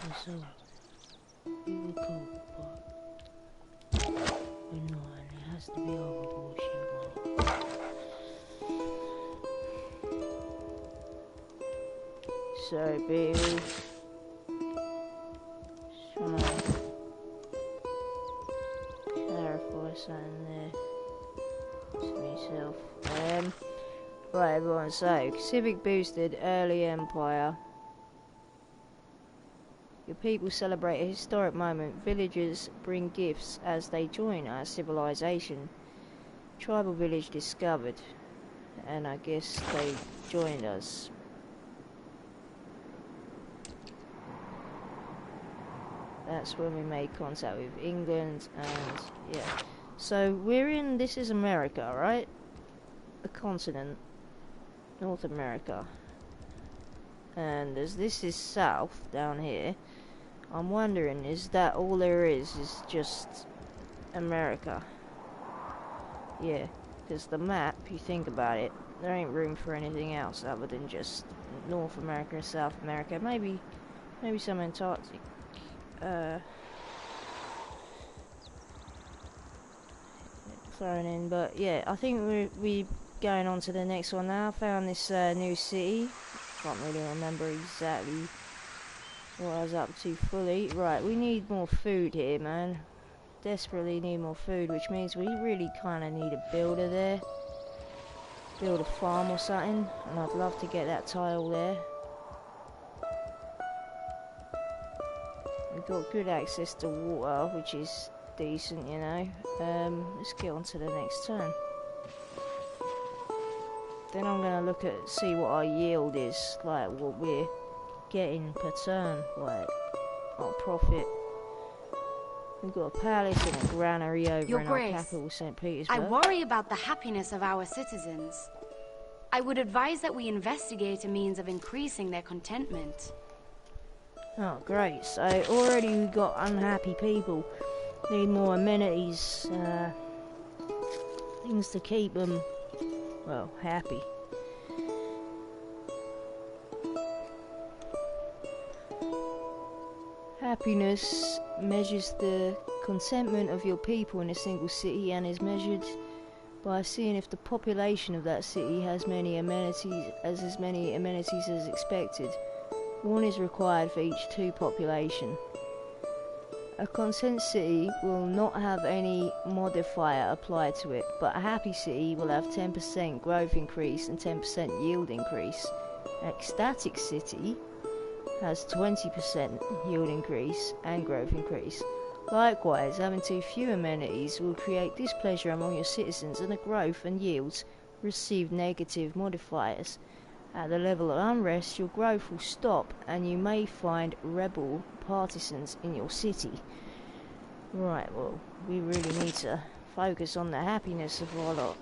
So, we were cool, but we're not, and it has to be over bullshit money. Sorry, baby. Just trying to clarify something there to myself. Right, everyone, so Civic boosted early empire. Your people celebrate a historic moment. Villagers bring gifts as they join our civilization. Tribal village discovered. And I guess they joined us. That's when we made contact with England, and yeah. So we're in, this is America, right? A continent. North America. And as this is south, down here, I'm wondering, is that all there is just America? Yeah, because the map, you think about it, there ain't room for anything else other than just North America, South America, maybe some Antarctic. Thrown in, but yeah, I think we going on to the next one now. Found this new city. Can't really remember exactly what I was up to fully. Right, we need more food here, man. Desperately need more food, which means we really kind of need a builder there. Build a farm or something, and I'd love to get that tile there. We've got good access to water, which is decent, you know. Let's get on to the next turn. Then I'm gonna look at, see what our yield is, like what we're getting per turn, like our profit. We've got a palace and a granary over Your in Grace, our capital, St. Petersburg. I worry about the happiness of our citizens. I would advise that we investigate a means of increasing their contentment. Oh, great. So already we've got unhappy people. Need more amenities, things to keep them, well, happy. Happiness measures the contentment of your people in a single city and is measured by seeing if the population of that city has as many amenities as expected. One is required for each 2 population. A content city will not have any modifier applied to it, but a happy city will have 10% growth increase and 10% yield increase. An ecstatic city has 20% yield increase and growth increase. Likewise, having too few amenities will create displeasure among your citizens, and the growth and yields receive negative modifiers. At the level of unrest, your growth will stop and you may find rebel partisans in your city. Right, well, we really need to focus on the happiness of our lot.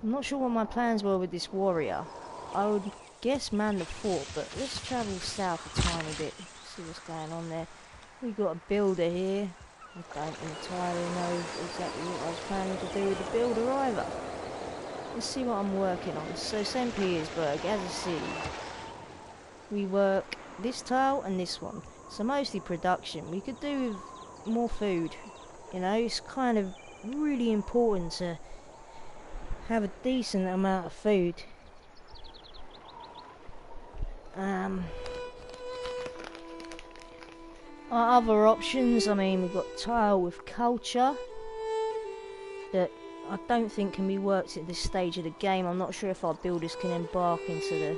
I'm not sure what my plans were with this warrior. I would guess man the fort, but let's travel south a tiny bit, see what's going on there. We've got a builder here. I don't entirely know exactly what I was planning to do with the builder either. Let's see what I'm working on. So St. Petersburg, as a city, we work this tile and this one. So mostly production. We could do with more food. You know, it's kind of really important to have a decent amount of food. Our other options, I mean, we've got tile with culture that I don't think can be worked at this stage of the game. I'm not sure if our builders can embark into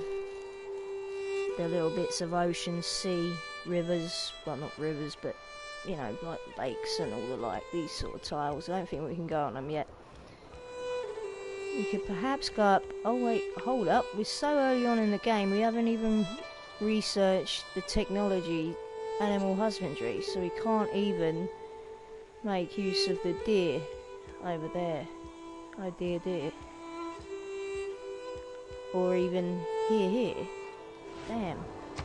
the little bits of ocean, sea, rivers, well not rivers, but you know, like lakes and all the like, these sort of tiles. I don't think we can go on them yet. We could perhaps go up, oh wait, hold up, we're so early on in the game we haven't even researched the technology, animal husbandry, so we can't even make use of the deer over there. Oh dear. Or even here. Damn.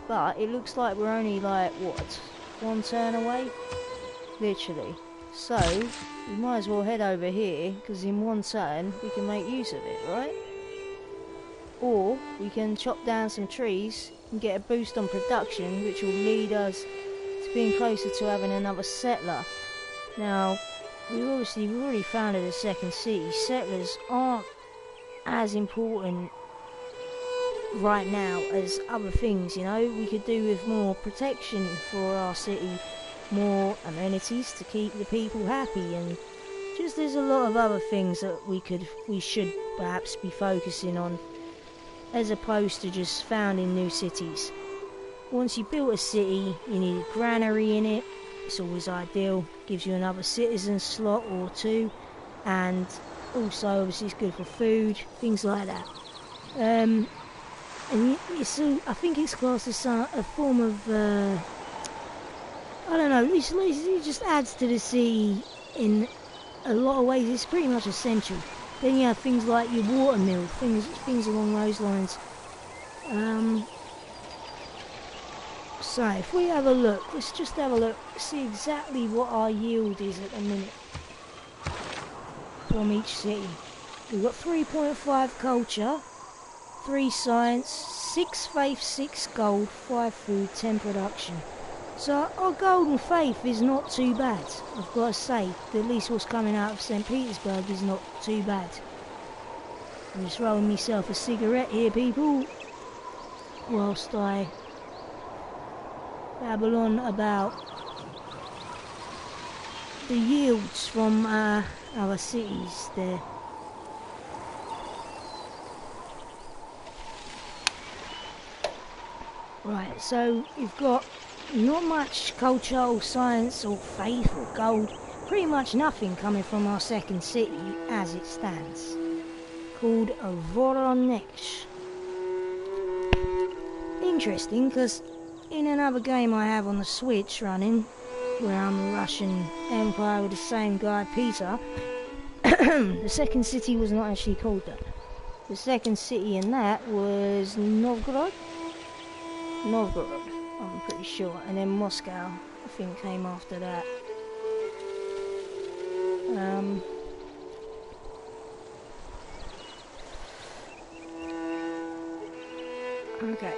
But it looks like we're only like, what, 1 turn away? Literally. So, we might as well head over here, because in 1 turn we can make use of it, right? Or we can chop down some trees and get a boost on production, which will lead us to being closer to having another settler. Now, we've already founded a second city. Settlers aren't as important right now as other things, you know. We could do with more protection for our city, more amenities to keep the people happy, and just there's a lot of other things that we should perhaps be focusing on, as opposed to just founding new cities. Once you built a city, you need a granary in it. It's always ideal, gives you another citizen slot or two, and also obviously it's good for food, things like that. And I think it's classed as a form of, I don't know, it just adds to the city in a lot of ways. It's pretty much essential. Then you have things like your water mill, things along those lines. So if we have a look, let's just have a look, see exactly what our yield is at the minute from each city. We've got 3.5 culture, 3 science, 6 faith, 6 gold, 5 food, 10 production. So our golden faith is not too bad, I've got to say. At least what's coming out of St. Petersburg is not too bad. I'm just rolling myself a cigarette here, people, whilst I babble on about the yields from our cities there. Right, so we've got not much culture or science or faith or gold, pretty much nothing coming from our second city as it stands, called Voronezh. Interesting, because in another game I have on the Switch running, where I'm a Russian Empire with the same guy, Peter, the second city was not actually called that. The second city in that was Novgorod, I'm pretty sure, and then Moscow, I think, came after that. Okay.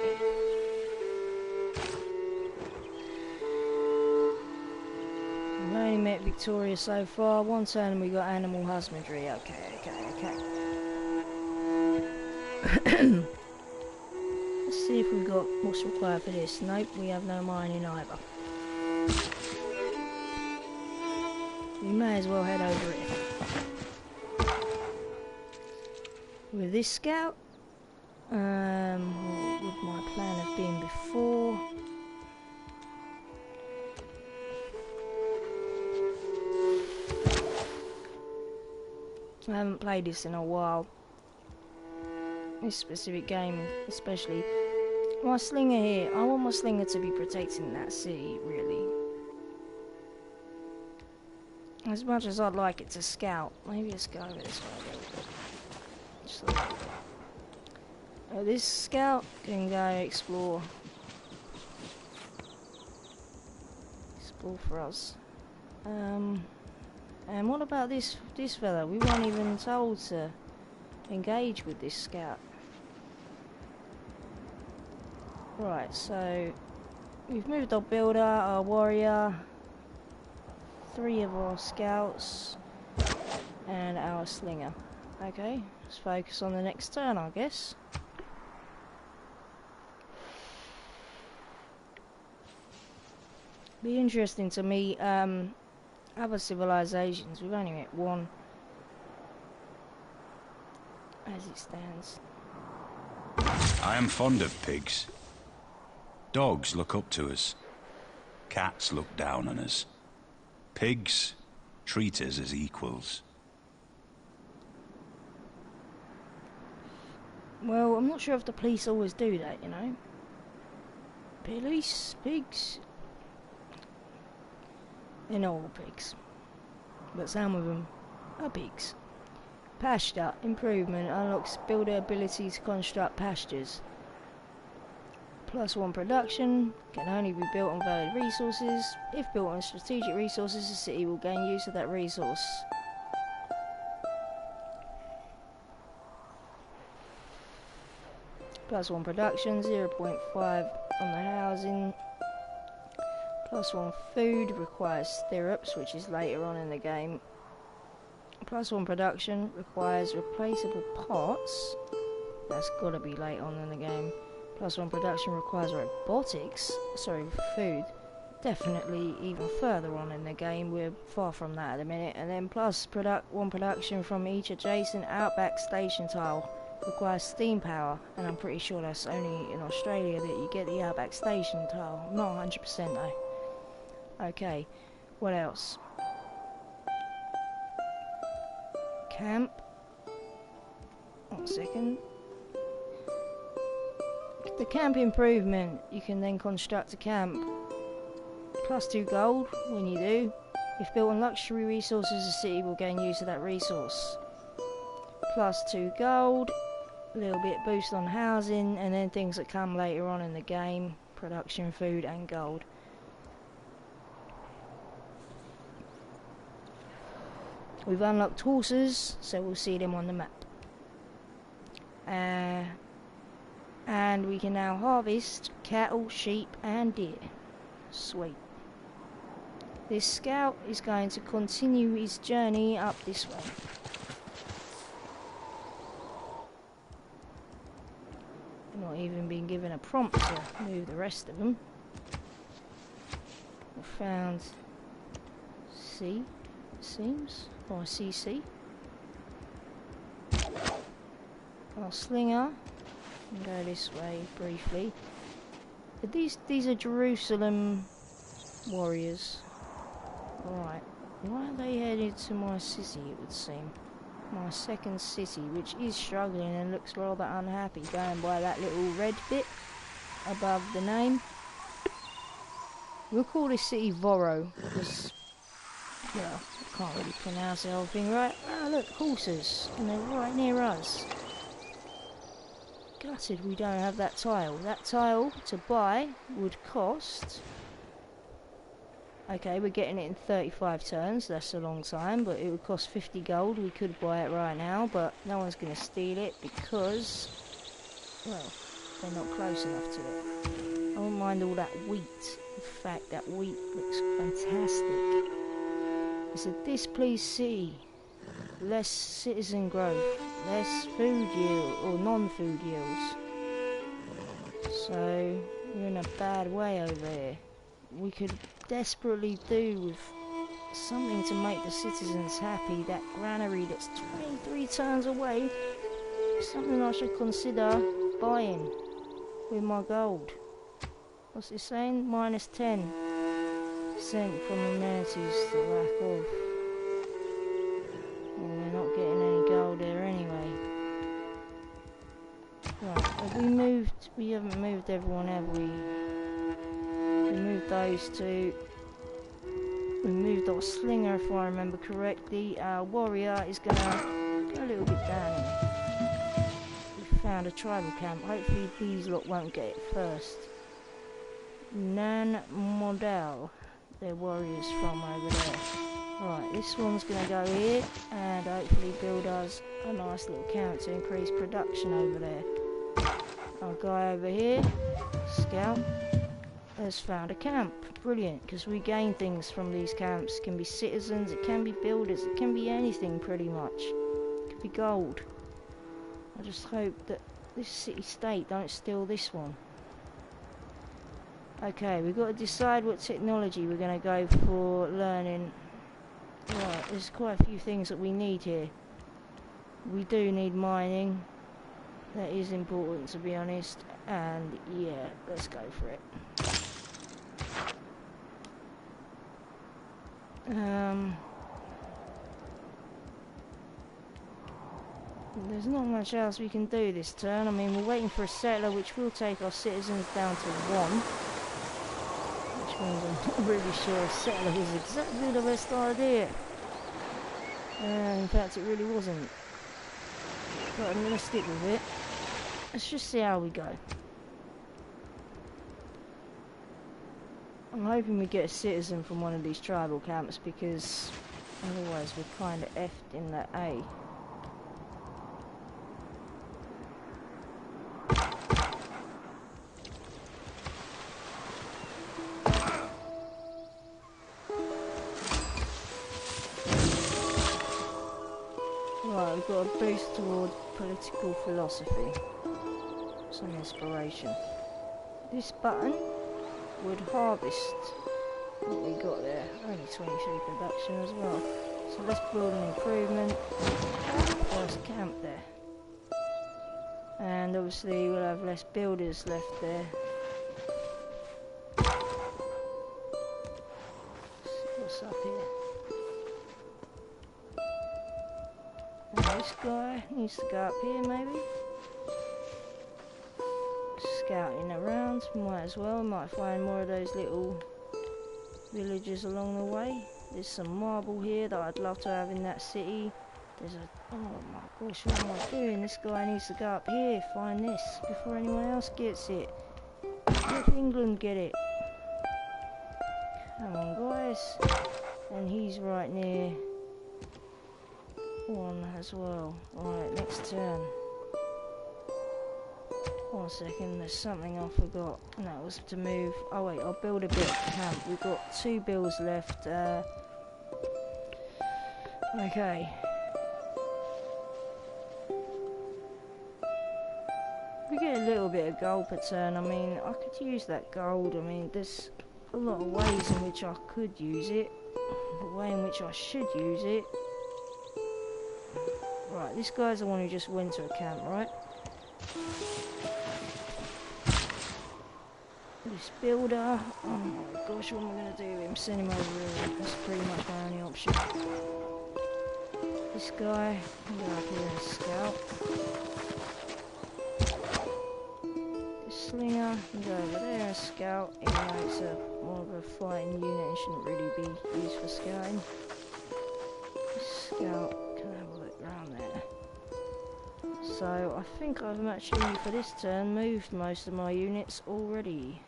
We've only met Victoria so far. One turn and we got animal husbandry. Okay. Let's see if we've got what's required for this. Nope, we have no mining either. We may as well head over it. With this scout, what would my plan have been before? I haven't played this in a while. This specific game, especially. My slinger here, I want my slinger to be protecting that city, really. As much as I'd like it to scout. Maybe let's go over this way a little bit. Just a little bit. This scout can go explore. Explore for us. And what about this fella? We weren't even told to engage with this scout. Right, so we've moved our builder, our warrior, 3 of our scouts, and our slinger. Okay, let's focus on the next turn, I guess. Be interesting to meet other civilizations. We've only met one as it stands. I am fond of pigs. Dogs look up to us. Cats look down on us. Pigs treat us as equals. Well, I'm not sure if the police always do that, you know. Police, pigs. They're not all pigs, but some of them are pigs. Pasture improvement unlocks builder ability to construct pastures. +1 production can only be built on valid resources. If built on strategic resources, the city will gain use of that resource. +1 production, 0.5 on the housing. +1 food requires stirrups, which is later on in the game. +1 production requires replaceable parts. That's gotta be late on in the game. +1 production requires robotics. Sorry, food. Definitely even further on in the game. We're far from that at the minute. And then +1 production from each adjacent outback station tile requires steam power. And I'm pretty sure that's only in Australia that you get the outback station tile. I'm not 100% though. Okay, what else? Camp. 1 second. The camp improvement. You can then construct a camp. +2 gold when you do. If built on luxury resources, the city will gain use of that resource. +2 gold. A little bit boost on housing, and then things that come later on in the game. Production, food and gold. We've unlocked horses, so we'll see them on the map. And we can now harvest cattle, sheep and deer. Sweet. This scout is going to continue his journey up this way. Not even been given a prompt to move the rest of them. We found C, it seems, or CC. Our slinger. And go this way briefly. But these are Jerusalem warriors. Alright. Why are they headed to my city, it would seem? My second city, which is struggling and looks rather unhappy, going by that little red bit above the name. We'll call this city Voro, because, well, I can't really pronounce the whole thing right. Ah, look, horses, and they're right near us. Gutted we don't have that tile. That tile to buy would cost... Okay, we're getting it in 35 turns, that's a long time, but it would cost 50 gold. We could buy it right now, but no one's going to steal it because, well, they're not close enough to it. I don't mind all that wheat. In fact, that wheat looks fantastic. It's a displeased city. Less citizen growth, less food yield, or non-food yields. So, we're in a bad way over here. We could desperately do with something to make the citizens happy. That granary that's 23 turns away, something I should consider buying with my gold. What's it saying? -10% from amenities to lack of. Well, we're not getting any gold there anyway. Right, have we moved? We haven't moved everyone, have we? We moved those two. We moved our slinger, if I remember correctly. Our warrior is gonna go a little bit down here. We found a tribal camp. Hopefully these lot won't get it first. Nan Model. They're warriors from over there. Right, this one's gonna go here and hopefully build us a nice little camp to increase production over there. Our guy over here, Scout, has found a camp. Brilliant, because we gain things from these camps. It can be citizens, it can be builders, it can be anything pretty much. It could be gold. I just hope that this city-state don't steal this one. Okay, we've got to decide what technology we're going to go for learning. Right, there's quite a few things that we need here. We do need mining. That is important, to be honest. And yeah, let's go for it. There's not much else we can do this turn. I mean, we're waiting for a settler, which will take our citizens down to 1. Which means I'm not really sure a settler was exactly the best idea. In fact, it really wasn't. But I'm going to stick with it. Let's just see how we go. I'm hoping we get a citizen from one of these tribal camps, because otherwise we're kind of effed in that A. Right, we've got a boost toward political philosophy. Some inspiration. This button would harvest what we got there. Only 23 production as well. So let's build an improvement. First camp there. And obviously we'll have less builders left there. Let's see what's up here. And this guy needs to go up here maybe. Scouting around, might as well, might find more of those little villages along the way. There's some marble here that I'd love to have in that city. There's a, oh my gosh, what am I doing? This guy needs to go up here, find this, before anyone else gets it. Let England get it. Come on guys. And he's right near one as well. Alright, next turn. 1 second, there's something I forgot, and that was to move. Oh wait, I'll build a bit of camp. We've got 2 bills left. Okay. We get a little bit of gold per turn. I mean, I could use that gold. I mean, there's a lot of ways in which I could use it. The way in which I should use it. Right, this guy's the one who just went to a camp, right? This builder, oh my gosh, what am I going to do with him? Send him over here, that's pretty much my only option. This guy, I'm going to go up here and scout. This slinger, can go over there and scout, even though it's more of a fighting unit and shouldn't really be used for scouting. This scout can have a look around there. So I think I've actually, for this turn, moved most of my units already.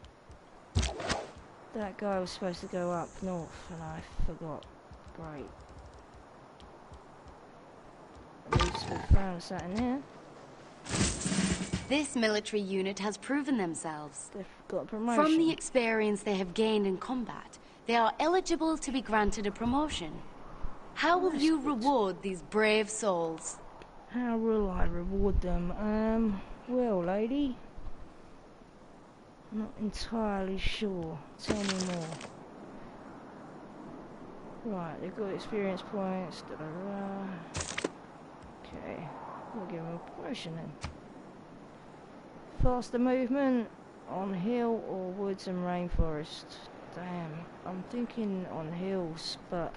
That guy was supposed to go up north and I forgot. Great. At least we found something there. This military unit has proven themselves. They've got a promotion. From the experience they have gained in combat, they are eligible to be granted a promotion. How will you reward these brave souls? How will I reward them? Well, lady, not entirely sure. Tell me more. Right, they've got experience points. Da -da -da. Okay, we'll give them a promotion then. Faster movement on hill or woods and rainforest. Damn, I'm thinking on hills, but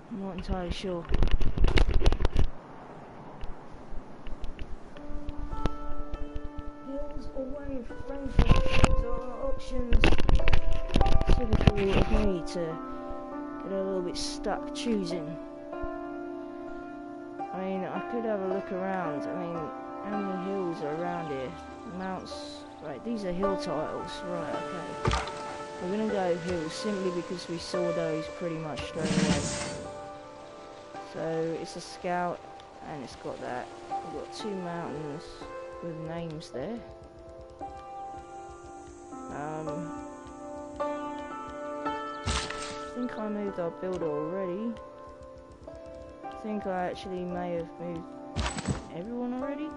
I'm not entirely sure. Hills or rainforest are options. Typically of me to get a little bit stuck choosing. I mean, I could have a look around. I mean, how many hills are around here? Mounts. Right, these are hill titles. Right, okay. We're gonna go hills simply because we saw those pretty much straight away. So it's a scout, and it's got that. We've got 2 mountains with names there. I think I moved our builder already. I think I actually may have moved everyone already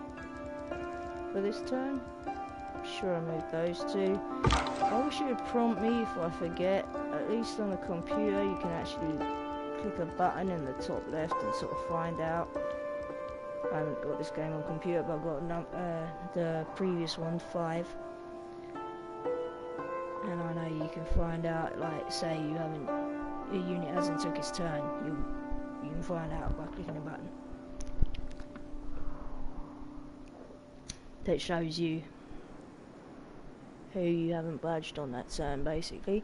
for this turn. I'm sure I moved those 2. I wish it would prompt me if I forget. At least on the computer you can actually click a button in the top left and sort of find out. I haven't got this game on computer, but I've got the previous one, 5. And I know you can find out, like, say your unit hasn't took its turn, you can find out by clicking a button. That shows you who you haven't budged on that turn, basically.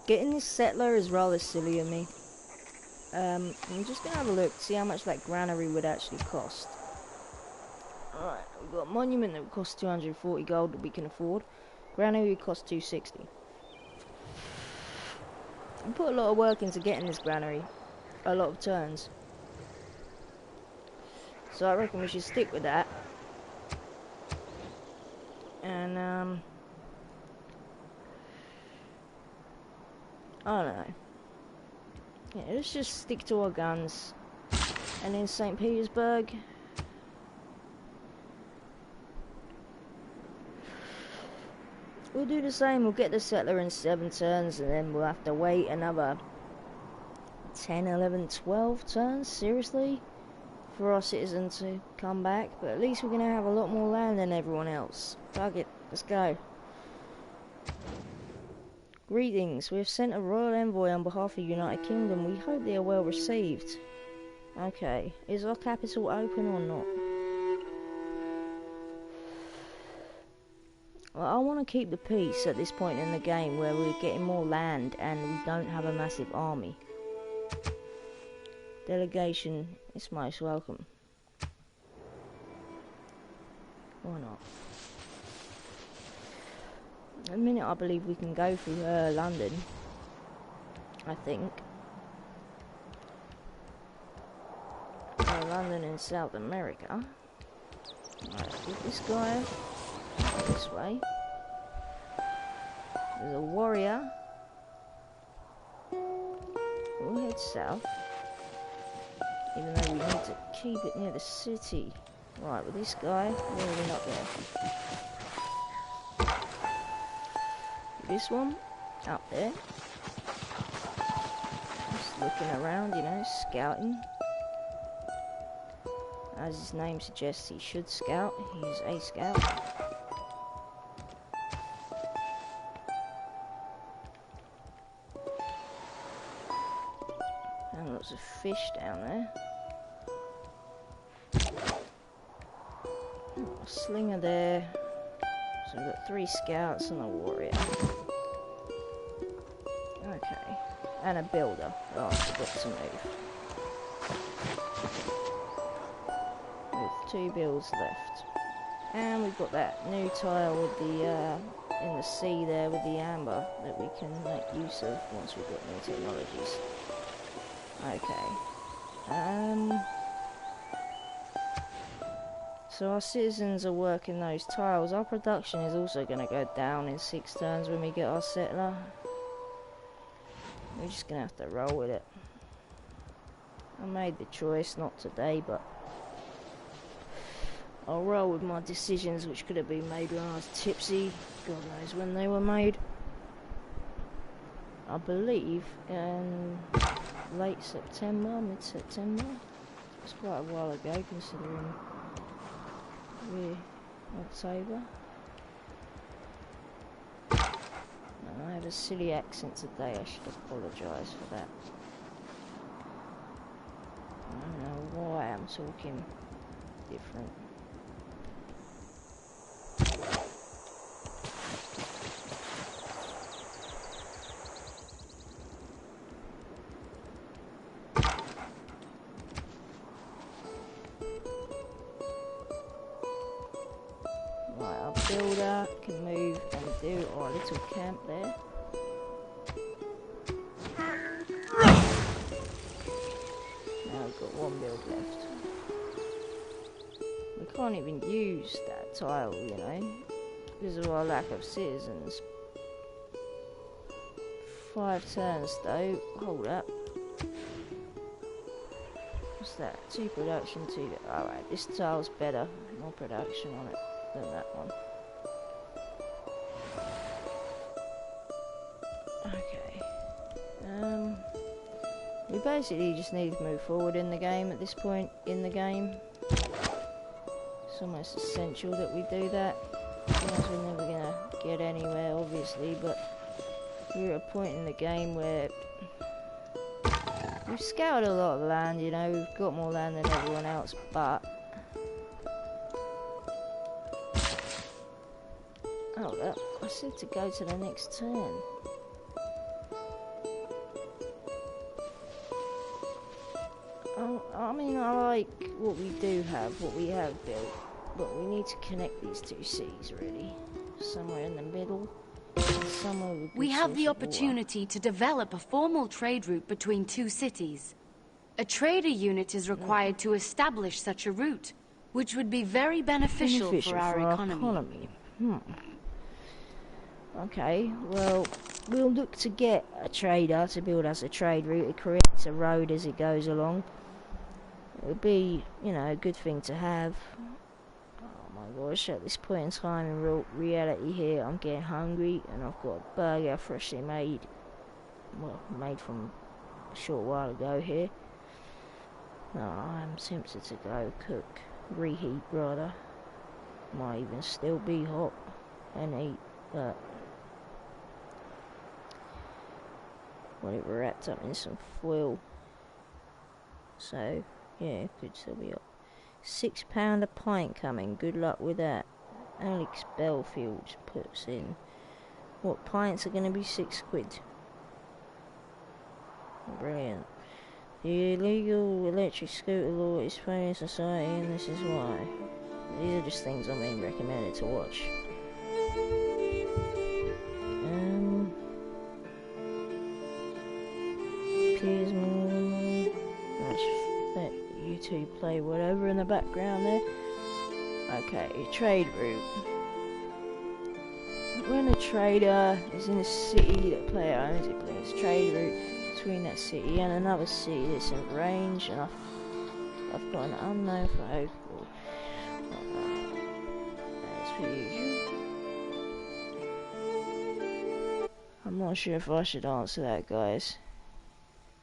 Getting this settler is rather silly of me. I'm just gonna have a look to see how much that granary would actually cost. Alright, we've got a monument that would cost 240 gold that we can afford. Granary would cost 260. I put a lot of work into getting this granary. A lot of turns. So I reckon we should stick with that. And I don't know. Yeah, let's just stick to our guns. And in St. Petersburg, we'll do the same. We'll get the settler in 7 turns, and then we'll have to wait another 10, 11, 12 turns, seriously, for our citizen to come back. But at least we're going to have a lot more land than everyone else. Fuck it, let's go. Greetings, we have sent a royal envoy on behalf of the United Kingdom. We hope they are well received. Okay, is our capital open or not? Well, I want to keep the peace at this point in the game where we're getting more land and we don't have a massive army. Delegation is most welcome. Why not? At the minute I believe we can go through London, I think. London in South America. Let's get this guy this way. There's a warrior. We'll head south. Even though we need to keep it near the city. Right, with this guy, where are we not there? This one, up there. Just looking around, you know, scouting. As his name suggests, he should scout. He's a scout. And lots of fish down there. Oh, a slinger there. So we've got 3 scouts and a warrior. Okay. And a builder. Oh, I forgot to move. With 2 builds left. And we've got that new tile with the, in the sea there with the amber that we can make use of once we've got new technologies. Okay. So our citizens are working those tiles. Our production is also going to go down in 6 turns when we get our settler. We're just going to have to roll with it. I made the choice, not today, but I'll roll with my decisions, which could have been made when I was tipsy. God knows when they were made. I believe in late September, mid-September. It's quite a while ago, considering we're October. And I have a silly accent today, I should apologise for that. I don't know why I'm talking different. Builder can move and do our little camp there. Now I've got 1 build left. We can't even use that tile, you know, because of our lack of citizens. 5 turns though. Hold up. What's that? 2 production, 2. Alright, this tile's better. More production on it than that one. Okay. We basically just need to move forward in the game at this point in the game. It's almost essential that we do that. Otherwise we're never gonna get anywhere, obviously, but we're at a point in the game where we've scoured a lot of land, you know, we've got more land than everyone else, but hold up, I said to go to the next turn. I mean, I like what we do have, what we have built, but we need to connect these 2 seas, really. Somewhere in the middle, and somewhere with good We have the source of opportunity water. to develop a formal trade route between 2 cities. A trader unit is required to establish such a route, which would be very beneficial for our economy. Okay, well, we'll look to get a trader to build us a trade route. It creates a road as it goes along. It would be, you know, a good thing to have. Oh my gosh, at this point in time in reality here, I'm getting hungry and I've got a burger freshly made. Well, made from a short while ago here. No, I'm tempted to go cook, reheat rather. Might even still be hot and eat, but whatever, wrapped up in some foil. So yeah, it could still be hot. £6 a pint coming. Good luck with that. Alex Belfield puts in. What, pints are going to be £6? Brilliant. The illegal electric scooter law is failing society, and this is why. These are just things I'm being recommended to watch. Please, let's let YouTube play whatever in the background there. Okay, trade route. When a trader is in a city that player owns, it plays trade route between that city and another city that's in range, and I've got an unknown focal. As per usual. I'm not sure if I should answer that, guys.